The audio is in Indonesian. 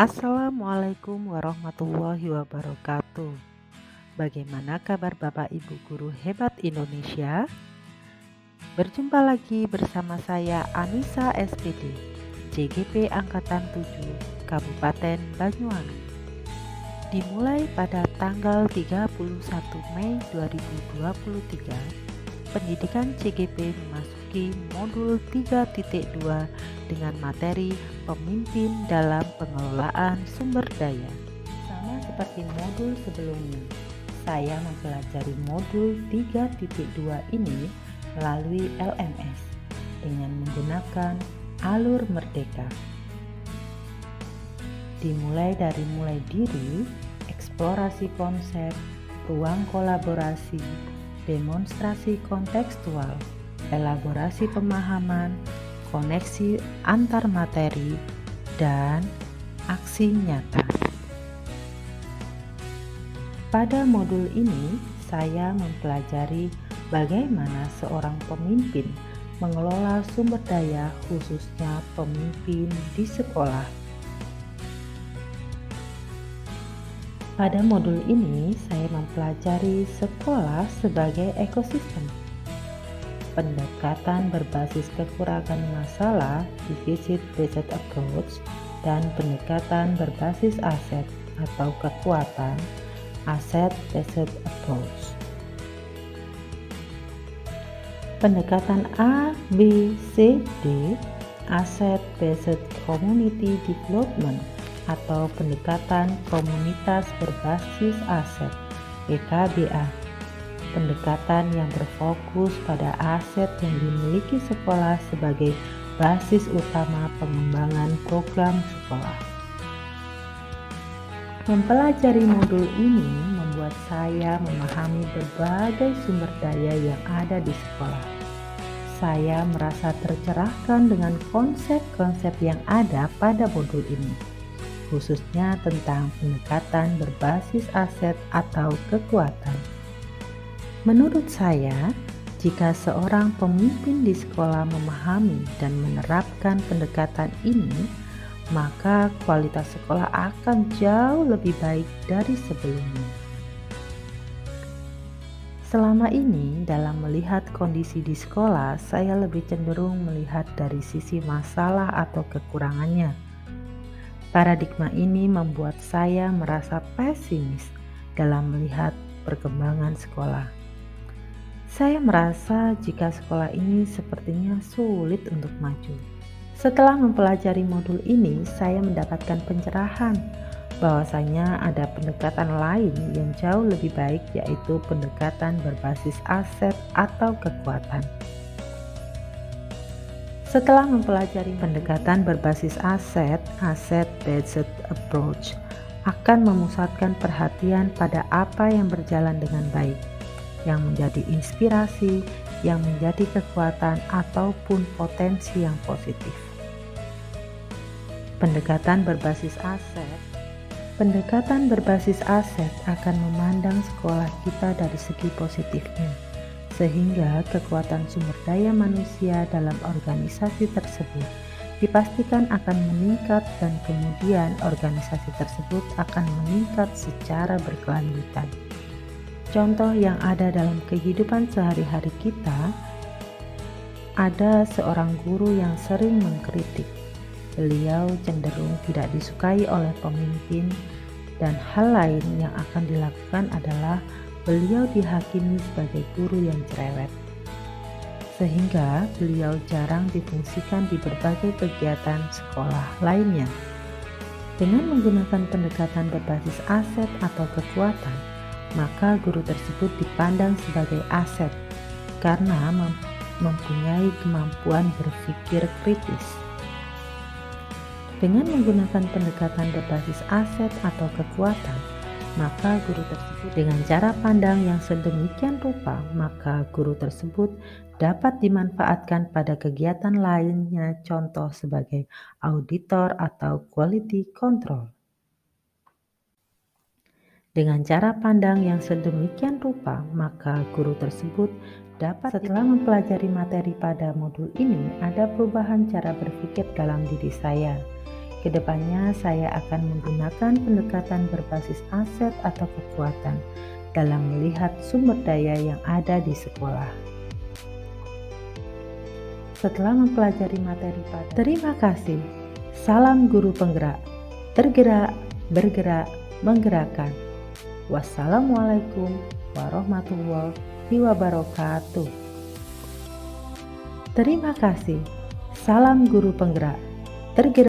Assalamualaikum warahmatullahi wabarakatuh. Bagaimana kabar Bapak Ibu guru hebat Indonesia? Berjumpa lagi bersama saya Anissa SPD, JGP Angkatan 7, Kabupaten Banyuwangi. Dimulai pada tanggal 31 Mei 2023, pendidikan CGP memasuki modul 3.2 dengan materi pemimpin dalam pengelolaan sumber daya. Sama seperti modul sebelumnya, saya mempelajari modul 3.2 ini melalui LMS dengan menggunakan alur merdeka. Dimulai dari mulai diri, eksplorasi konsep, ruang kolaborasi, demonstrasi kontekstual, elaborasi pemahaman, koneksi antar materi, dan aksi nyata. Pada modul ini, saya mempelajari bagaimana seorang pemimpin mengelola sumber daya, khususnya pemimpin di sekolah. Pada modul ini, saya mempelajari sekolah sebagai ekosistem. Pendekatan berbasis kekurangan masalah, deficit-based approach, dan pendekatan berbasis aset atau kekuatan, asset-based approach. Pendekatan A, B, C, D, asset-based community development atau pendekatan komunitas berbasis aset, PKBA. Pendekatan yang berfokus pada aset yang dimiliki sekolah sebagai basis utama pengembangan program sekolah. Mempelajari modul ini membuat saya memahami berbagai sumber daya yang ada di sekolah. Saya merasa tercerahkan dengan konsep-konsep yang ada pada modul ini, khususnya tentang pendekatan berbasis aset atau kekuatan. Menurut saya, jika seorang pemimpin di sekolah memahami dan menerapkan pendekatan ini, maka kualitas sekolah akan jauh lebih baik dari sebelumnya. Selama ini, dalam melihat kondisi di sekolah, saya lebih cenderung melihat dari sisi masalah atau kekurangannya. Paradigma ini membuat saya merasa pesimis dalam melihat perkembangan sekolah. Saya merasa jika sekolah ini sepertinya sulit untuk maju. Setelah mempelajari modul ini, saya mendapatkan pencerahan bahwasanya ada pendekatan lain yang jauh lebih baik, yaitu pendekatan berbasis aset atau kekuatan. Setelah mempelajari pendekatan berbasis aset, asset-based approach akan memusatkan perhatian pada apa yang berjalan dengan baik, yang menjadi inspirasi, yang menjadi kekuatan ataupun potensi yang positif. Pendekatan berbasis aset akan memandang sekolah kita dari segi positifnya, sehingga kekuatan sumber daya manusia dalam organisasi tersebut dipastikan akan meningkat dan kemudian organisasi tersebut akan meningkat secara berkelanjutan. Contoh yang ada dalam kehidupan sehari-hari kita, ada seorang guru yang sering mengkritik. Beliau cenderung tidak disukai oleh pemimpin, dan hal lain yang akan dilakukan adalah beliau dihakimi sebagai guru yang cerewet, sehingga beliau jarang difungsikan di berbagai kegiatan sekolah lainnya. Dengan menggunakan pendekatan berbasis aset atau kekuatan, maka guru tersebut dipandang sebagai aset karena mempunyai kemampuan berpikir kritis. Dengan menggunakan pendekatan berbasis aset atau kekuatan, maka guru tersebut dengan cara pandang yang sedemikian rupa, maka guru tersebut dapat dimanfaatkan pada kegiatan lainnya, contoh sebagai auditor atau quality control. Dengan cara pandang yang sedemikian rupa, maka guru tersebut dapat, setelah mempelajari materi pada modul ini, ada perubahan cara berpikir dalam diri saya, Kedepannya saya akan menggunakan pendekatan berbasis aset atau kekuatan dalam melihat sumber daya yang ada di sekolah. Setelah mempelajari materi pada terima kasih. Salam guru penggerak. Tergerak, bergerak, menggerakkan. Wassalamualaikum warahmatullahi wabarakatuh. Terima kasih. Salam guru penggerak. Tergerak